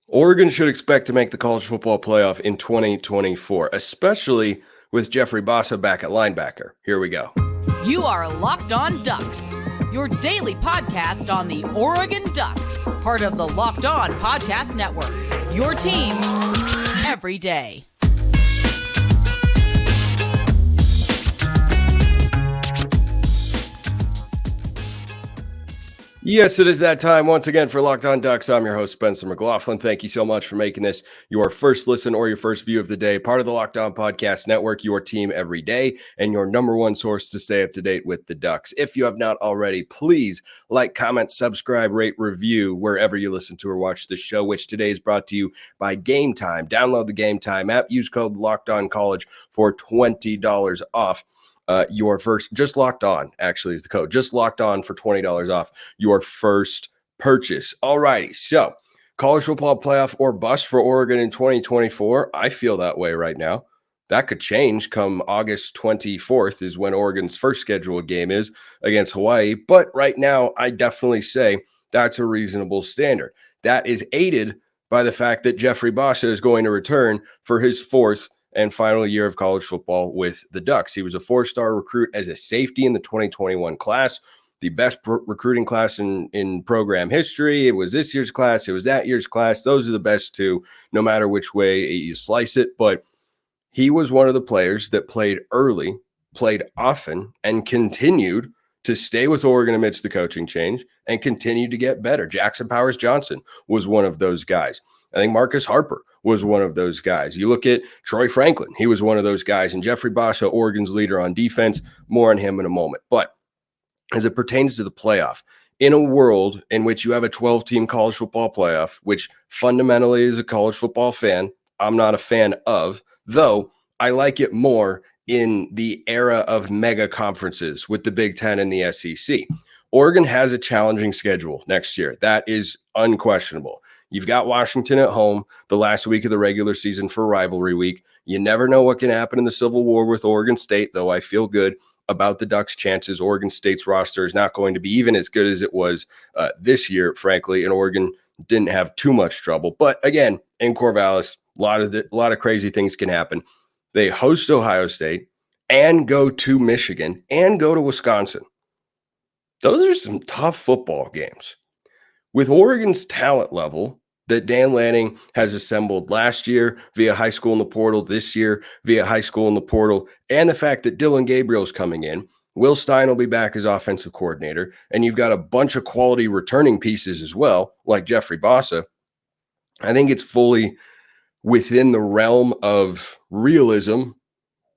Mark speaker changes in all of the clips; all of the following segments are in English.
Speaker 1: Oregon should expect to make the college football playoff in 2024, especially with Jeffrey Bassa back at linebacker. Here we go.
Speaker 2: You are Locked On Ducks, your daily podcast on the Oregon Ducks, part of the Locked On Podcast Network, your team every day.
Speaker 1: Yes, it is that time once again for Locked On Ducks. I'm your host, Spencer McLaughlin. Thank you so much for making this your first listen or your first view of the day. Part of the Locked On Podcast Network, your team every day, and your number one source to stay up to date with the Ducks. If you have not already, please like, comment, subscribe, rate, review wherever you listen to or watch this show, which today is brought to you by Game Time. Download the Game Time app. Use code LOCKEDONCollege for $20 off. Your first, just locked on, actually, is the code. Just locked on for $20 off your first purchase. All righty. So, college football playoff or bust for Oregon in 2024. I feel that way right now. That could change come August 24th, is when Oregon's first scheduled game is against Hawaii. But right now, I definitely say that's a reasonable standard. That is aided by the fact that Jeffrey Bassa is going to return for his fourth and final year of college football with the Ducks. He was a four-star recruit as a safety in the 2021 class, the best recruiting class in program history. It was this year's class. It was that year's class. Those are the best two, no matter which way you slice it. But he was one of the players that played early, played often, and continued to stay with Oregon amidst the coaching change and continued to get better. Jackson Powers Johnson was one of those guys. I think Marcus Harper was one of those guys. You look at Troy Franklin, he was one of those guys. And Jeffrey Bassa, Oregon's leader on defense, more on him in a moment. But as it pertains to the playoff, in a world in which you have a 12-team college football playoff, which fundamentally as a college football fan, I'm not a fan of, though I like it more in the era of mega conferences with the Big Ten and the SEC. Oregon has a challenging schedule next year. That is unquestionable. You've got Washington at home the last week of the regular season for rivalry week. You never know what can happen in the Civil War with Oregon State, though I feel good about the Ducks' chances. Oregon State's roster is not going to be even as good as it was this year, frankly, and Oregon didn't have too much trouble. But again, in Corvallis, a lot of crazy things can happen. They host Ohio State and go to Michigan and go to Wisconsin. Those are some tough football games. With Oregon's talent level that Dan Lanning has assembled last year via high school in the portal, this year via high school in the portal, and the fact that Dylan Gabriel's coming in, Will Stein will be back as offensive coordinator, and you've got a bunch of quality returning pieces as well, like Jeffrey Bassa. I think it's fully within the realm of realism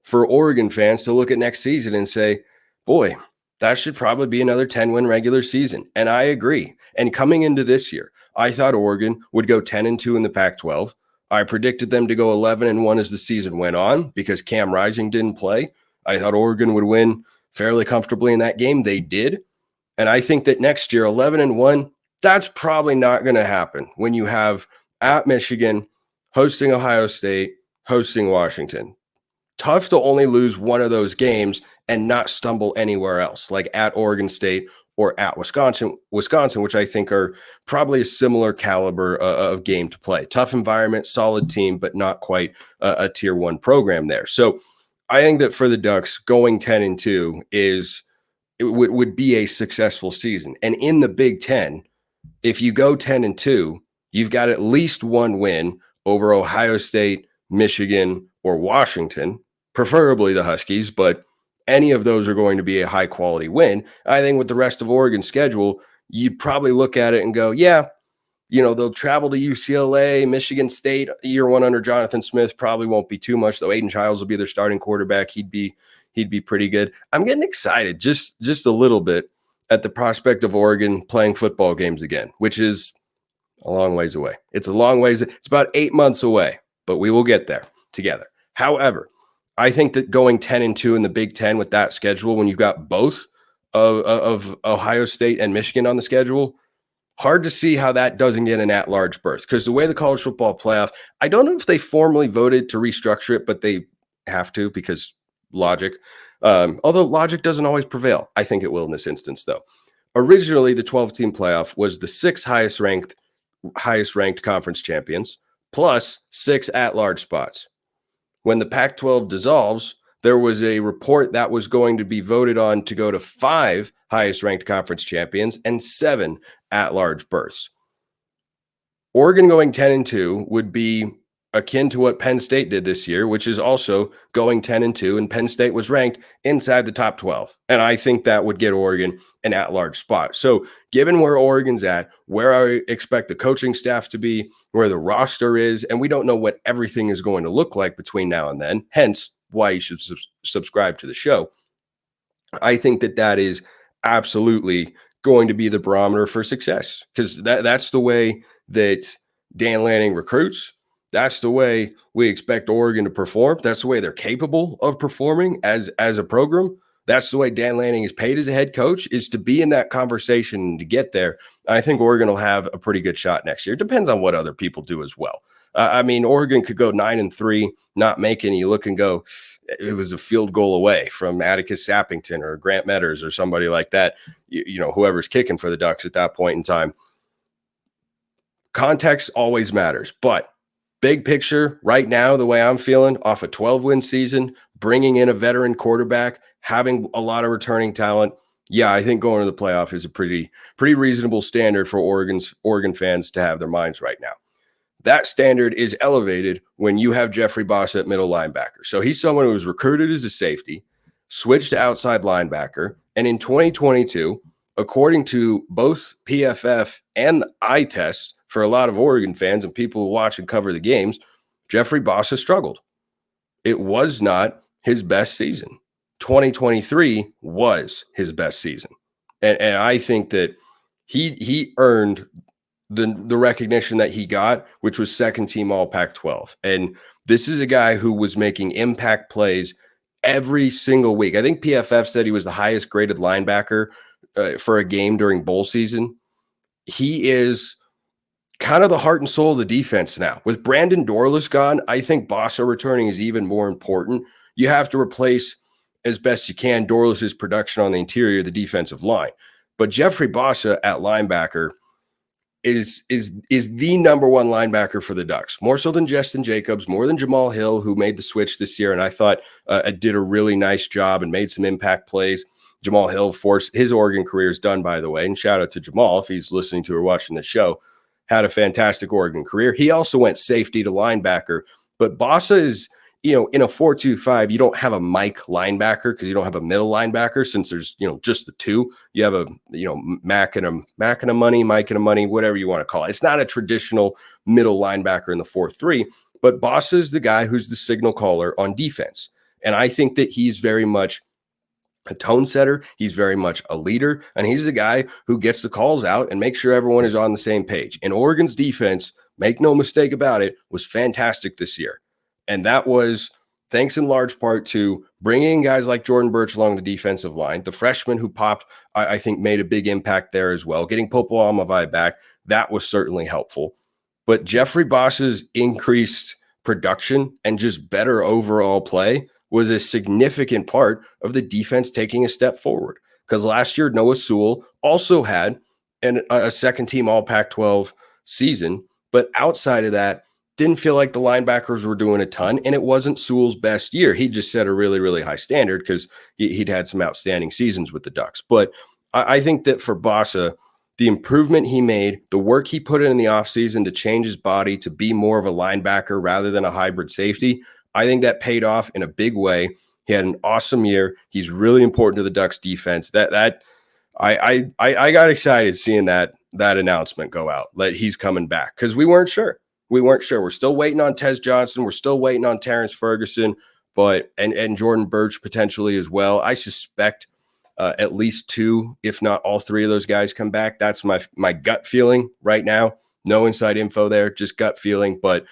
Speaker 1: for Oregon fans to look at next season and say, boy, that should probably be another 10-win regular season. And I agree. And coming into this year, I thought Oregon would go 10-2 in the Pac-12. I predicted them to go 11-1 as the season went on because Cam Rising didn't play. I thought Oregon would win fairly comfortably in that game. They did. And I think that next year, 11-1, that's probably not going to happen when you have at Michigan, hosting Ohio State, hosting Washington. Tough to only lose one of those games and not stumble anywhere else, like at Oregon State or at Wisconsin, which I think are probably a similar caliber of game to play. Tough environment, solid team, but not quite a tier one program there. So I think that for the Ducks, going 10-2 would be a successful season. And in the Big Ten, if you go 10-2, you've got at least one win over Ohio State, Michigan, or Washington, preferably the Huskies, but any of those are going to be a high-quality win. I think with the rest of Oregon's schedule, you'd probably look at it and go, yeah, they'll travel to UCLA, Michigan State, year one under Jonathan Smith, probably won't be too much, though. Aiden Childs will be their starting quarterback. He'd be pretty good. I'm getting excited just a little bit at the prospect of Oregon playing football games again, which is a long ways away. It's a long ways. It's about 8 months away, but we will get there together. However, I think that going 10-2 in the Big Ten with that schedule, when you've got both of Ohio State and Michigan on the schedule, hard to see how that doesn't get an at-large berth. Because the way the college football playoff, I don't know if they formally voted to restructure it, but they have to because logic. Although logic doesn't always prevail. I think it will in this instance, though. Originally, the 12-team playoff was the sixth highest ranked highest ranked conference champions, plus 6 at-large spots. When the Pac-12 dissolves, there was a report that was going to be voted on to go to 5 highest ranked conference champions and 7 at-large berths. Oregon going 10-2 would be akin to what Penn State did this year, which is also going 10-2, and Penn State was ranked inside the top 12. And I think that would get Oregon an at-large spot. So given where Oregon's at, where I expect the coaching staff to be, where the roster is, and we don't know what everything is going to look like between now and then, hence why you should subscribe to the show. I think that is absolutely going to be the barometer for success, because that's the way that Dan Lanning recruits. That's the way we expect Oregon to perform. That's the way they're capable of performing as a program. That's the way Dan Lanning is paid as a head coach, is to be in that conversation and to get there. I think Oregon will have a pretty good shot next year. It depends on what other people do as well. I mean, Oregon could go 9-3, not make it, and you look and go, it was a field goal away from Atticus Sappington or Grant Metters or somebody like that, you know, whoever's kicking for the Ducks at that point in time. Context always matters, but big picture right now, the way I'm feeling off a 12-win season, bringing in a veteran quarterback, having a lot of returning talent, yeah, I think going to the playoff is a pretty reasonable standard for Oregon fans to have their minds right now. That standard is elevated when you have Jeffrey Bossa at middle linebacker. So he's someone who was recruited as a safety, switched to outside linebacker, and in 2022, according to both PFF and the eye test for a lot of Oregon fans and people who watch and cover the games, Jeffrey Bossa struggled. It was not his best season. 2023 was his best season. And I think that he earned the recognition that he got, which was second team all Pac-12. And this is a guy who was making impact plays every single week. I think PFF said he was the highest graded linebacker for a game during bowl season. He is kind of the heart and soul of the defense now. With Brandon Dorlus gone, I think Bossa returning is even more important. You have to replace as best you can Dorlus's production on the interior of the defensive line. But Jeffrey Bossa at linebacker is the number one linebacker for the Ducks, more so than Justin Jacobs, more than Jamal Hill, who made the switch this year, and I thought did a really nice job and made some impact plays. Jamal Hill forced his Oregon career is done, by the way, and shout out to Jamal if he's listening to or watching the show. Had a fantastic Oregon career. He also went safety to linebacker, but Bossa is, you know, in a 4-2-5, you don't have a Mike linebacker because you don't have a middle linebacker, since there's, you know, just the two. You have a, you know, Mike and a money, whatever you want to call it. It's not a traditional middle linebacker in the 4-3, but Bossa is the guy who's the signal caller on defense. And I think that he's very much a tone setter. He's very much a leader, and he's the guy who gets the calls out and makes sure everyone is on the same page. And Oregon's defense, make no mistake about it, was fantastic this year. And that was thanks in large part to bringing guys like Jordan Birch along the defensive line. The freshman who popped, I think, made a big impact there as well. Getting Popo Aumavae back, that was certainly helpful. But Jeffrey Boss's increased production and just better overall play was a significant part of the defense taking a step forward. Because last year, Noah Sewell also had a second team all Pac-12 season, but outside of that, didn't feel like the linebackers were doing a ton, and it wasn't Sewell's best year. He just set a really, really high standard because he'd had some outstanding seasons with the Ducks. But I think that for Bossa, the improvement he made, the work he put in the offseason to change his body to be more of a linebacker rather than a hybrid safety, I think that paid off in a big way. He had an awesome year. He's really important to the Ducks defense. I got excited seeing that announcement go out that he's coming back, because we weren't sure. We're still waiting on Tez Johnson. We're still waiting on Terrence Ferguson, but and Jordan Birch potentially as well. I suspect at least 2, if not all 3 of those guys come back. That's my gut feeling right now. No inside info there, just gut feeling. But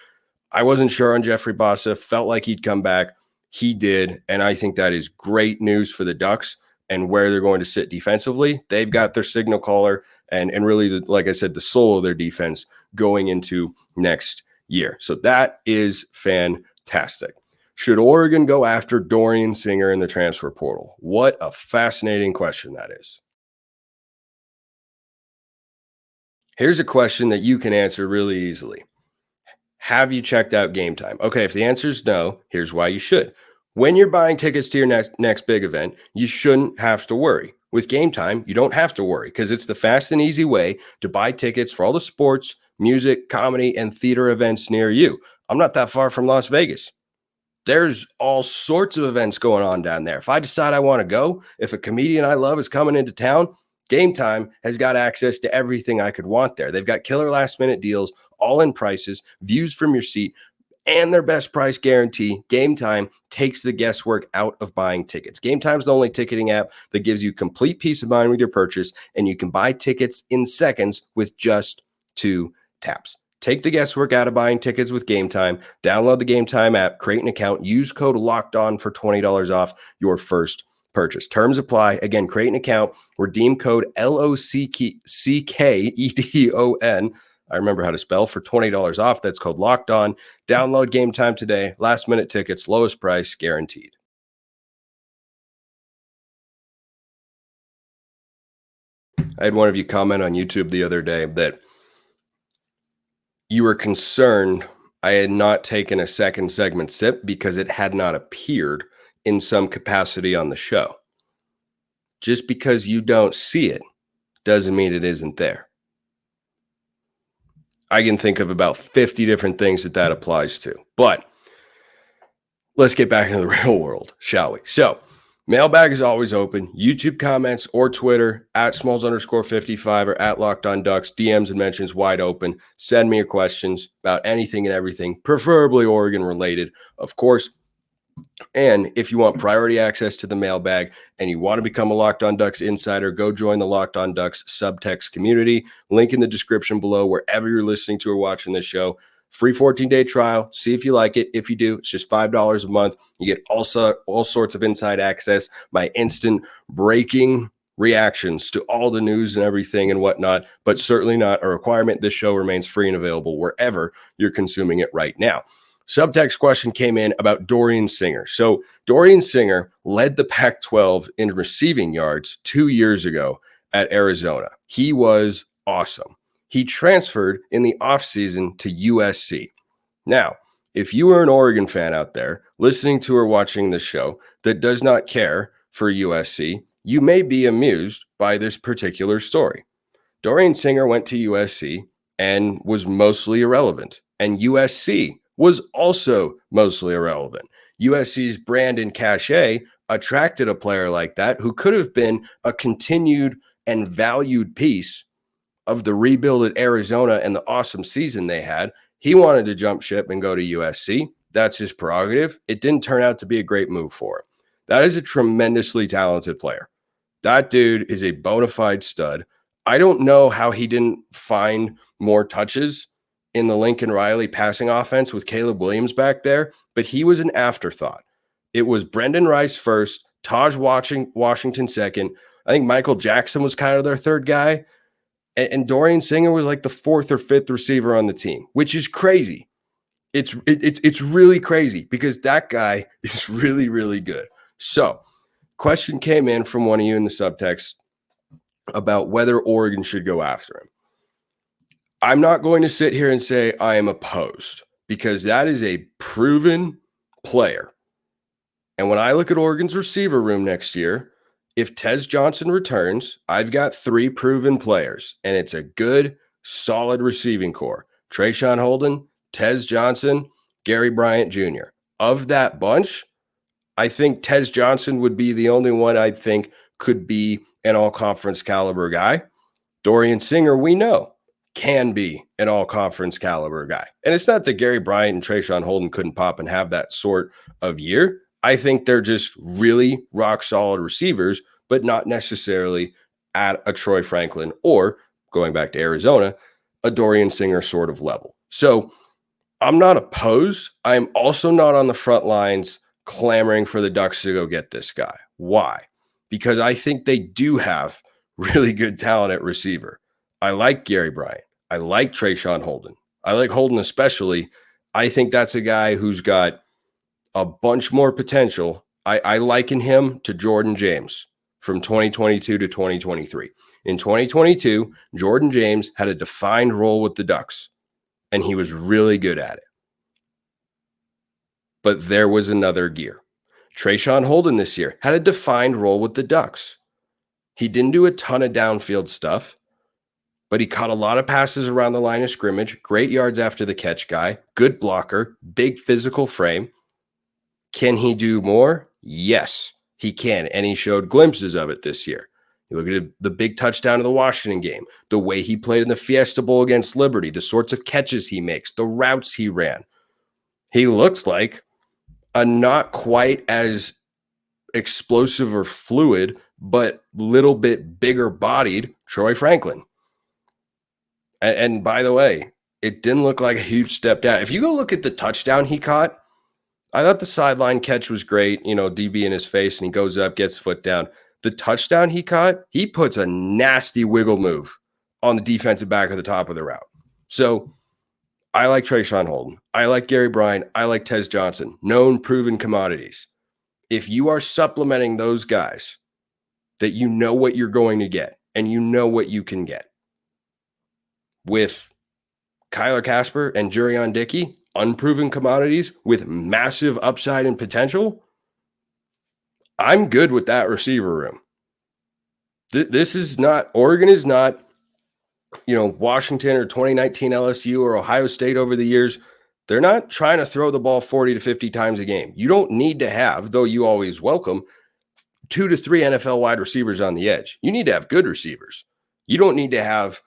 Speaker 1: I wasn't sure on Jeffrey Bossa. Felt like he'd come back. He did, and I think that is great news for the Ducks and where they're going to sit defensively. They've got their signal caller and really, like I said, the soul of their defense going into next year. So that is fantastic. Should Oregon go after Dorian Singer in the transfer portal? What a fascinating question that is. Here's a question that you can answer really easily. Have you checked out Game Time? Okay, if the answer is no, here's why you should. When you're buying tickets to your next big event, you shouldn't have to worry. With Game Time, you don't have to worry because it's the fast and easy way to buy tickets for all the sports, music, comedy, and theater events near you. I'm not that far from Las Vegas. There's all sorts of events going on down there. If I decide I want to go, if a comedian I love is coming into town, Game Time has got access to everything I could want there. They've got killer last minute deals, all in prices, views from your seat, and their best price guarantee. Game Time takes the guesswork out of buying tickets. Game Time is the only ticketing app that gives you complete peace of mind with your purchase, and you can buy tickets in seconds with just 2 taps. Take the guesswork out of buying tickets with Game Time. Download the Game Time app, create an account, use code LOCKEDON for $20 off your first purchase. Terms apply. Again, create an account, redeem code LOCKEDON. I remember how to spell for $20 off. That's code Locked On. Download Game Time today. Last minute tickets, lowest price guaranteed. I had one of you comment on YouTube the other day that you were concerned I had not taken a second segment sip because it had not appeared in some capacity on the show. Just because you don't see it doesn't mean it isn't there. I can think of about 50 different things that applies to. But let's get back into the real world, shall we? So, mailbag is always open. YouTube comments or Twitter at Smalls_55 or at Locked On Ducks. DMs and mentions wide open. Send me your questions about anything and everything, preferably Oregon related, of course. And if you want priority access to the mailbag and you want to become a Locked On Ducks insider, go join the Locked On Ducks SUBTEXT community. Link in the description below wherever you're listening to or watching this show. Free 14-day trial. See if you like it. If you do, it's just $5 a month. You get all sorts of inside access, my instant breaking reactions to all the news and everything and whatnot, but certainly not a requirement. This show remains free and available wherever you're consuming it right now. Subtext question came in about Dorian Singer. So Dorian Singer led the Pac-12 in receiving yards 2 years ago at Arizona. He was awesome. He transferred in the offseason to USC. Now, if you are an Oregon fan out there listening to or watching this show that does not care for USC, you may be amused by this particular story. Dorian Singer went to USC and was mostly irrelevant, and USC was also mostly irrelevant. USC's brand and cachet attracted a player like that who could have been a continued and valued piece of the rebuild at Arizona and the awesome season they had. He wanted to jump ship and go to USC. That's his prerogative. It didn't turn out to be a great move for him. That is a tremendously talented player. That dude is a bona fide stud. I don't know how he didn't find more touches in the Lincoln Riley passing offense with Caleb Williams back there, but he was an afterthought. It was Brendan Rice first, Taj Washington second. I think Michael Jackson was kind of their third guy, and Dorian Singer was like the fourth or fifth receiver on the team, which is crazy. It's really crazy because that guy is really, really good. So, question came in from one of you in the subtext about whether Oregon should go after him. I'm not going to sit here and say I am opposed because that is a proven player. And when I look at Oregon's receiver room next year, if Tez Johnson returns, I've got 3 proven players, and it's a good, solid receiving core. Trayshawn Holden, Tez Johnson, Gary Bryant Jr. Of that bunch, I think Tez Johnson would be the only one I think could be an all-conference caliber guy. Dorian Singer, we know, can be an all-conference caliber guy. And it's not that Gary Bryant and Trayshawn Holden couldn't pop and have that sort of year. I think they're just really rock-solid receivers, but not necessarily at a Troy Franklin or, going back to Arizona, a Dorian Singer sort of level. So I'm not opposed. I'm also not on the front lines clamoring for the Ducks to go get this guy. Why? Because I think they do have really good talent at receiver. I like Gary Bryant. I like Trayshawn Holden. I like Holden especially. I think that's a guy who's got a bunch more potential. I liken him to Jordan James from 2022 to 2023. In 2022, Jordan James had a defined role with the Ducks, and he was really good at it. But there was another gear. Trayshawn Holden this year had a defined role with the Ducks. He didn't do a ton of downfield stuff, but he caught a lot of passes around the line of scrimmage, great yards after the catch guy, good blocker, big physical frame. Can he do more? Yes, he can, and he showed glimpses of it this year. You look at the big touchdown of the Washington game, the way he played in the Fiesta Bowl against Liberty, the sorts of catches he makes, the routes he ran. He looks like a not quite as explosive or fluid, but little bit bigger bodied Troy Franklin. And by the way, it didn't look like a huge step down. If you go look at the touchdown he caught, I thought the sideline catch was great, DB in his face, and he goes up, gets foot down. The touchdown he caught, he puts a nasty wiggle move on the defensive back of the top of the route. So I like Trayshawn Holden. I like Gary Bryant. I like Tez Johnson, known proven commodities. If you are supplementing those guys that you know what you're going to get and you know what you can get with Kyler Casper and Jurion Dickey, unproven commodities with massive upside and potential, I'm good with that receiver room. This is not, Oregon is not, Washington or 2019 LSU or Ohio State over the years. They're not trying to throw the ball 40 to 50 times a game. You don't need to have, though you always welcome, 2 to 3 NFL wide receivers on the edge. You need to have good receivers. You don't need to have,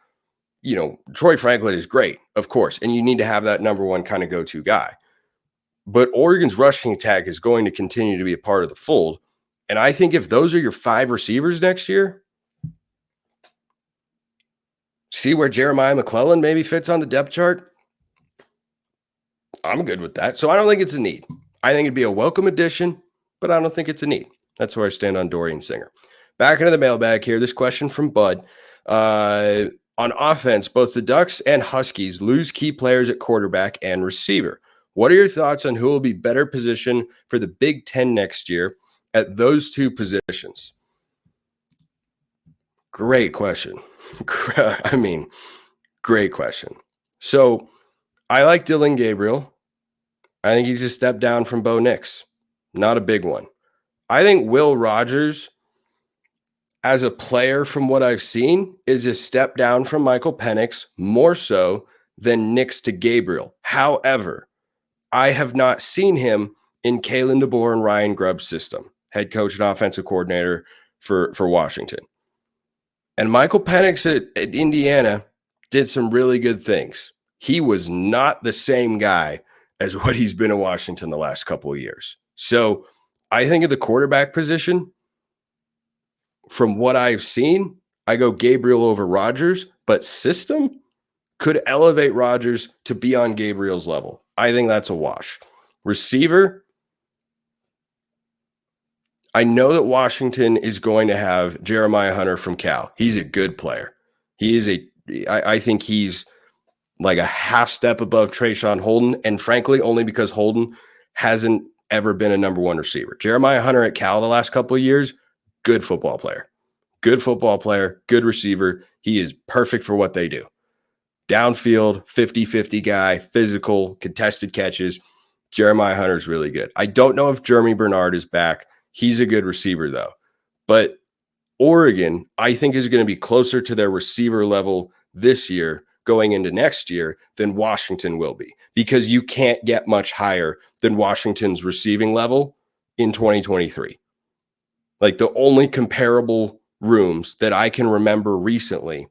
Speaker 1: Troy Franklin is great, of course, and you need to have that number one kind of go-to guy. But Oregon's rushing attack is going to continue to be a part of the fold. And I think if those are your 5 receivers next year, see where Jeremiah McLaughlin maybe fits on the depth chart? I'm good with that. So I don't think it's a need. I think it'd be a welcome addition, but I don't think it's a need. That's where I stand on Dorian Singer. Back into the mailbag here. This question from Bud. On offense, both the Ducks and Huskies lose key players at quarterback and receiver. What are your thoughts on who will be better positioned for the Big Ten next year at those two positions? Great question. Great question. So I like Dylan Gabriel. I think he's a step down from Bo Nix. Not a big one. I think Will Rogers, as a player from what I've seen, is a step down from Michael Penix, more so than Nix to Gabriel. However, I have not seen him in Kalen DeBoer and Ryan Grubb's system, head coach and offensive coordinator for Washington. And Michael Penix at Indiana did some really good things. He was not the same guy as what he's been in Washington the last couple of years. So I think of the quarterback position, from what I've seen, I go Gabriel over Rodgers, but system could elevate Rodgers to be on Gabriel's level. I think that's a wash. Receiver, I know that Washington is going to have Jeremiah Hunter from Cal. He's a good player. I think he's like a half step above Trayshawn Holden, and frankly, only because Holden hasn't ever been a number one receiver. Jeremiah Hunter at Cal the last couple of years, good football player. Good football player, good receiver. He is perfect for what they do. Downfield, 50-50 guy, physical, contested catches. Jeremiah Hunter's really good. I don't know if Jeremy Bernard is back. He's a good receiver, though. But Oregon, I think, is going to be closer to their receiver level this year going into next year than Washington will be, because you can't get much higher than Washington's receiving level in 2023. Like, the only comparable rooms that I can remember recently,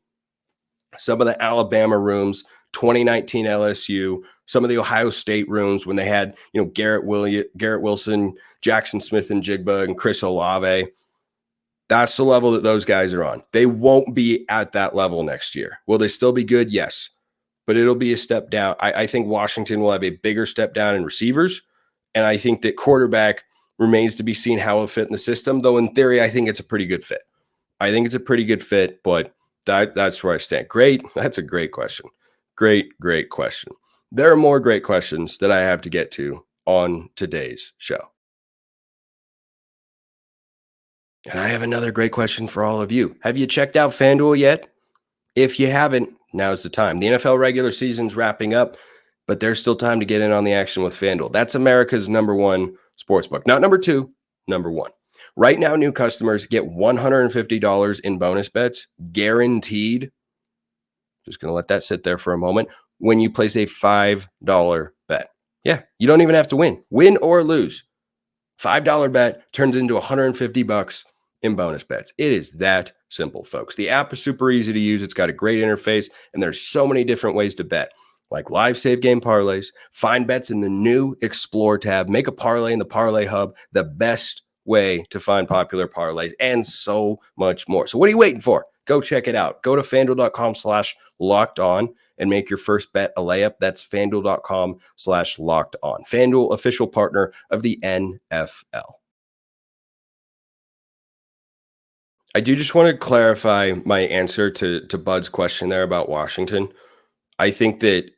Speaker 1: some of the Alabama rooms, 2019 LSU, some of the Ohio State rooms when they had, Garrett Wilson, Jackson Smith and Jigba, and Chris Olave. That's the level that those guys are on. They won't be at that level next year. Will they still be good? Yes. But it'll be a step down. I think Washington will have a bigger step down in receivers. And I think that quarterback remains to be seen how it'll fit in the system. Though in theory, I think it's a pretty good fit. But that's where I stand. Great. That's a great question. Great question. There are more great questions that I have to get to on today's show. And I have another great question for all of you. Have you checked out FanDuel yet? If you haven't, now's the time. The NFL regular season's wrapping up, but there's still time to get in on the action with FanDuel. That's America's number one sportsbook. Not number two, number one. Right now, new customers get $150 in bonus bets, guaranteed. Just going to let that sit there for a moment. When you place a $5 bet. Yeah, you don't even have to win or lose. $5 bet turns into $150 in bonus bets. It is that simple, folks. The app is super easy to use. It's got a great interface, and there's so many different ways to bet, like live save game parlays, find bets in the new Explore tab, make a parlay in the Parlay Hub, the best way to find popular parlays, and so much more. So what are you waiting for? Go check it out. Go to FanDuel.com/lockedon and make your first bet a layup. That's FanDuel.com/lockedon. FanDuel, official partner of the NFL. I do just want to clarify my answer to Bud's question there about Washington. I think that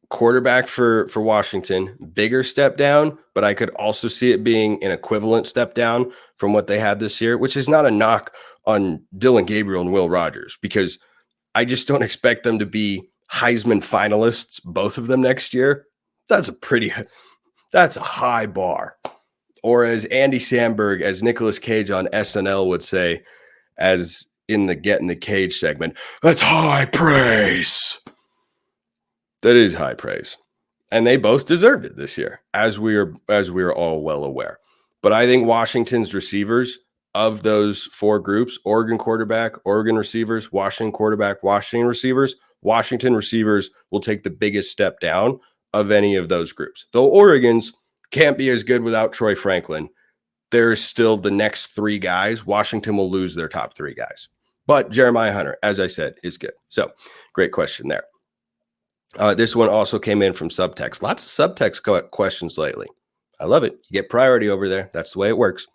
Speaker 1: quarterback for Washington, bigger step down, but I could also see it being an equivalent step down from what they had this year, which is not a knock on Dylan Gabriel and Will Rogers, because I just don't expect them to be Heisman finalists, both of them next year. That's a high bar. Or as Andy Samberg, as Nicolas Cage on SNL would say, as in the Get in the Cage segment, that's high praise. That is high praise. And they both deserved it this year, as we are all well aware. But I think Washington's receivers, of those four groups, Oregon quarterback, Oregon receivers, Washington quarterback, Washington receivers, Washington receivers will take the biggest step down of any of those groups. Though Oregon's can't be as good without Troy Franklin, there's still the next three guys. Washington will lose their top three guys. But Jeremiah Hunter, as I said, is good. So great question there. This one also came in from SUBTEXT. Lots of SUBTEXT questions lately. I love it. You get priority over there. That's the way it works.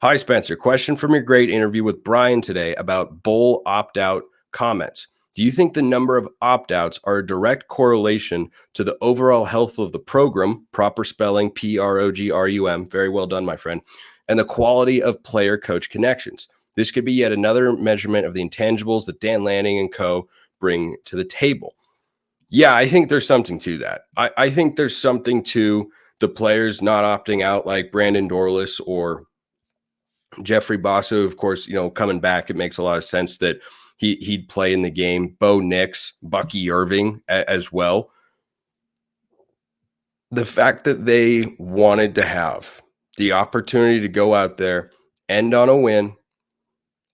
Speaker 1: Hi, Spencer. Question from your great interview with Brian today about bowl opt-out comments. Do you think the number of opt-outs are a direct correlation to the overall health of the program, proper spelling, PROGRUM, very well done, my friend, and the quality of player-coach connections? This could be yet another measurement of the intangibles that Dan Lanning and co. bring to the table. Yeah, I think there's something to that. I think there's something to the players not opting out, like Brandon Dorlus or Jeffrey Basso, of course, coming back. It makes a lot of sense that he'd play in the game. Bo Nix, Bucky Irving as well. The fact that they wanted to have the opportunity to go out there, end on a win,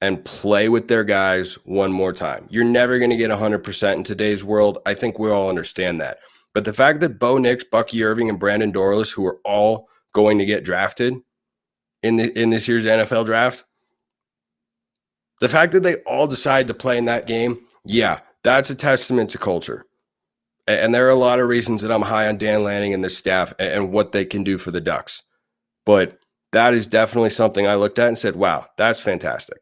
Speaker 1: and play with their guys one more time. You're never going to get 100% in today's world. I think we all understand that. But the fact that Bo Nix, Bucky Irving, and Brandon Dorlus, who are all going to get drafted in this year's NFL draft, the fact that they all decide to play in that game, yeah, that's a testament to culture. And there are a lot of reasons that I'm high on Dan Lanning and the staff and what they can do for the Ducks. But that is definitely something I looked at and said, wow, that's fantastic.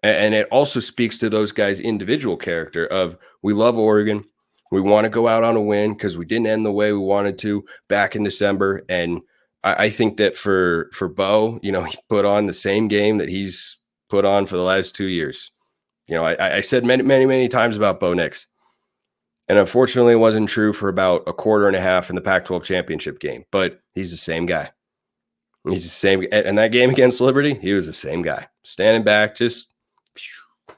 Speaker 1: And it also speaks to those guys' individual character of, we love Oregon. We want to go out on a win because we didn't end the way we wanted to back in December. And I think that for Bo, he put on the same game that he's put on for the last 2 years. I said many times about Bo Nix. And unfortunately, it wasn't true for about a quarter and a half in the Pac-12 championship game. But he's the same guy. He's the same. And that game against Liberty, he was the same guy. Standing back, just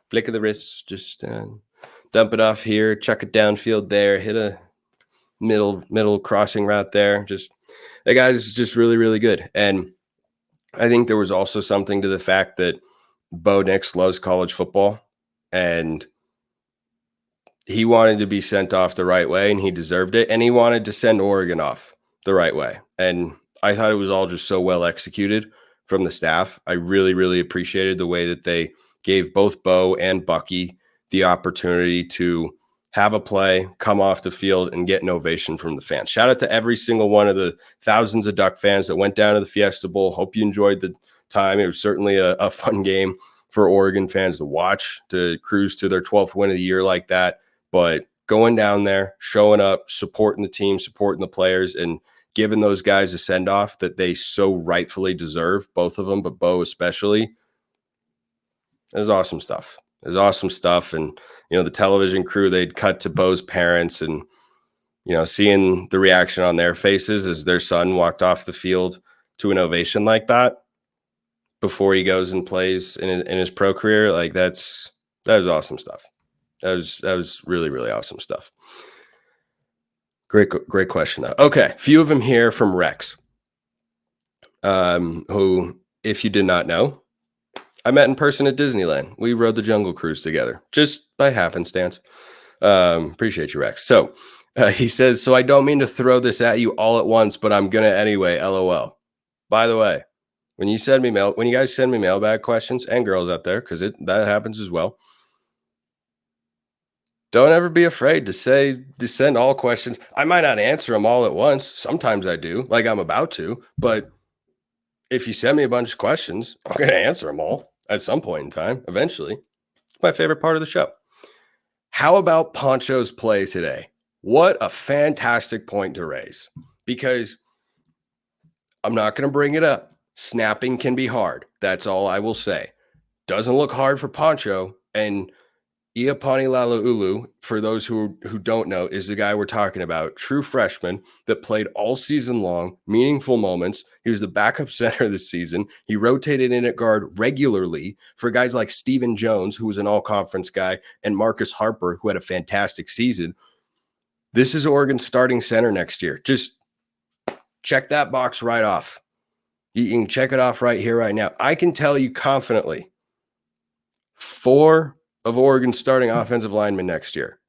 Speaker 1: flick of the wrist, just dump it off here, chuck it downfield there, hit a middle crossing route there. Just that guy's just really, really good. And I think there was also something to the fact that Bo Nix loves college football, and he wanted to be sent off the right way, and he deserved it. And he wanted to send Oregon off the right way. And I thought it was all just so well executed from the staff. I really, really appreciated the way that they gave both Bo and Bucky the opportunity to have a play, come off the field, and get an ovation from the fans. Shout out to every single one of the thousands of Duck fans that went down to the Fiesta Bowl. Hope you enjoyed the time. It was certainly a fun game for Oregon fans to watch, to cruise to their 12th win of the year like that. But going down there, showing up, supporting the team, supporting the players, and given those guys a send-off that they so rightfully deserve, both of them, but Bo especially. It was awesome stuff. It was awesome stuff. And, the television crew, they'd cut to Bo's parents and, seeing the reaction on their faces as their son walked off the field to an ovation like that before he goes and plays in his pro career. Like that was awesome stuff. That was really, really awesome stuff. Great question though. Okay. Few of them here from Rex, who, if you did not know, I met in person at Disneyland. We rode the Jungle Cruise together just by happenstance. Appreciate you, Rex. So he says, so I don't mean to throw this at you all at once, but I'm going to anyway, LOL. By the way, when you guys send me mailbag questions, and girls out there, because that happens as well, don't ever be afraid to send all questions. I might not answer them all at once. Sometimes I do, like I'm about to, but if you send me a bunch of questions, I'm going to answer them all at some point in time, eventually. It's my favorite part of the show. How about Poncho's play today? What a fantastic point to raise, because I'm not going to bring it up. Snapping can be hard. That's all I will say. Doesn't look hard for Poncho. And Iapani Lalaulu, for those who don't know, is the guy we're talking about. True freshman that played all season long, meaningful moments. He was the backup center this season. He rotated in at guard regularly for guys like Stephen Jones, who was an all-conference guy, and Marcus Harper, who had a fantastic season. This is Oregon's starting center next year. Just check that box right off. You can check it off right here, right now. I can tell you confidently, 4 of Oregon's starting offensive linemen next year.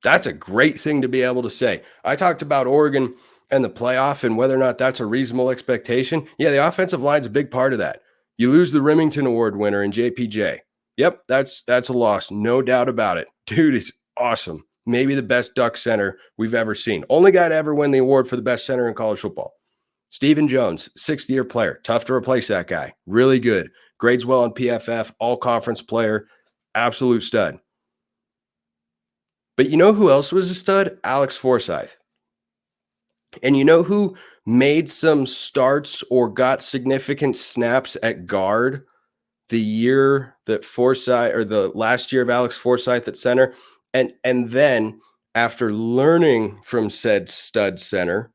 Speaker 1: That's a great thing to be able to say. I talked about Oregon and the playoff and whether or not that's a reasonable expectation. Yeah, the offensive line's a big part of that. You lose the Rimington Award winner in JPJ. Yep, that's a loss. No doubt about it. Dude is awesome. Maybe the best Duck center we've ever seen. Only guy to ever win the award for the best center in college football. Stephen Jones, 6th-year player. Tough to replace that guy. Really good. Grades well on PFF, all-conference player, absolute stud. But you know who else was a stud? Alex Forsyth. And you know who made some starts or got significant snaps at guard the year that Forsyth, or the last year of Alex Forsyth at center? And then after learning from said stud center,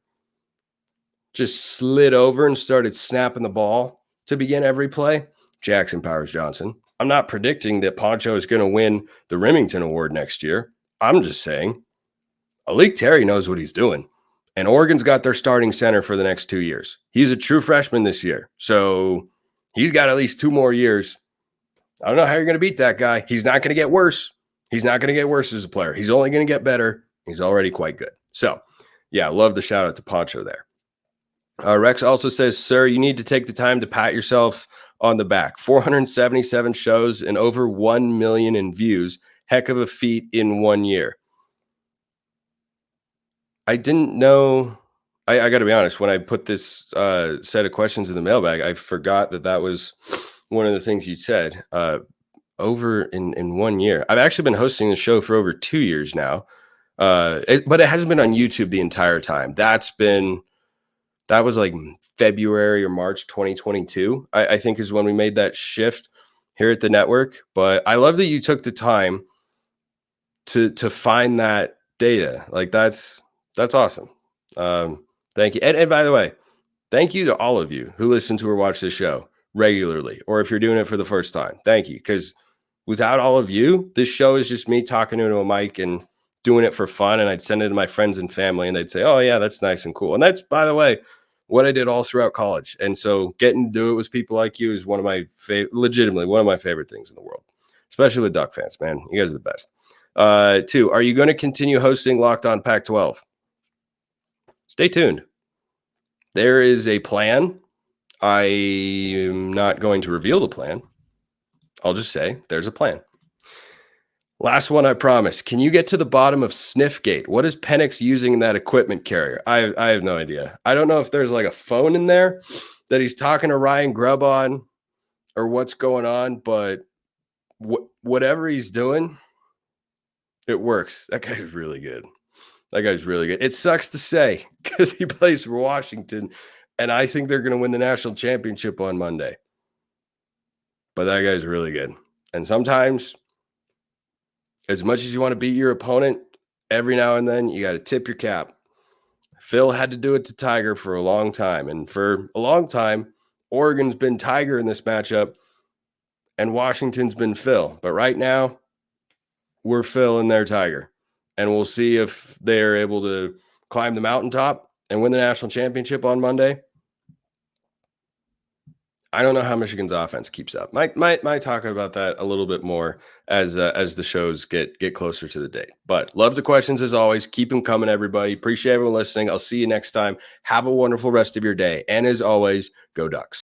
Speaker 1: just slid over and started snapping the ball to begin every play? Jackson Powers Johnson. I'm not predicting that Poncho is going to win the Rimington Award next year. I'm just saying Alik Terry knows what he's doing. And Oregon's got their starting center for the next 2 years. He's a true freshman this year. So he's got at least 2 more years. I don't know how you're going to beat that guy. He's not going to get worse. He's not going to get worse as a player. He's only going to get better. He's already quite good. So, yeah, love the shout out to Poncho there. Rex also says, sir, you need to take the time to pat yourself on the back. 477 shows and over 1 million in views. Heck of a feat in 1 year. I didn't know. I got to be honest. When I put this set of questions in the mailbag, I forgot that was one of the things you said. Over in 1 year. I've actually been hosting the show for over 2 years now. But it hasn't been on YouTube the entire time. That was like February or March 2022, I think is when we made that shift here at the network. But I love that you took the time to find that data. Like that's awesome. Thank you. And by the way, thank you to all of you who listen to or watch this show regularly, or if you're doing it for the first time. Thank you. Because without all of you, this show is just me talking into a mic and doing it for fun. And I'd send it to my friends and family and they'd say, oh yeah, that's nice and cool. And that's, by the way, what I did all throughout college. And so getting to do it with people like you is one of my legitimately one of my favorite things in the world, especially with Duck fans, man. You guys are the best. 2, are you going to continue hosting Locked On Pac-12? Stay tuned. There is a plan. I am not going to reveal the plan. I'll just say there's a plan. Last one, I promise. Can you get to the bottom of Sniffgate? What is Penix using in that equipment carrier? I have no idea. I don't know if there's like a phone in there that he's talking to Ryan Grubb on or what's going on, but whatever he's doing, it works. That guy's really good. That guy's really good. It sucks to say because he plays for Washington, and I think they're going to win the national championship on Monday. But that guy's really good. And sometimes, as much as you want to beat your opponent, every now and then you got to tip your cap. Phil had to do it to Tiger for a long time. And for a long time, Oregon's been Tiger in this matchup, and Washington's been Phil. But right now, we're Phil and they're Tiger. And we'll see if they're able to climb the mountaintop and win the national championship on Monday. I don't know how Michigan's offense keeps up. Might talk about that a little bit more as the shows get closer to the date. But love the questions as always. Keep them coming, everybody. Appreciate everyone listening. I'll see you next time. Have a wonderful rest of your day. And as always, go Ducks.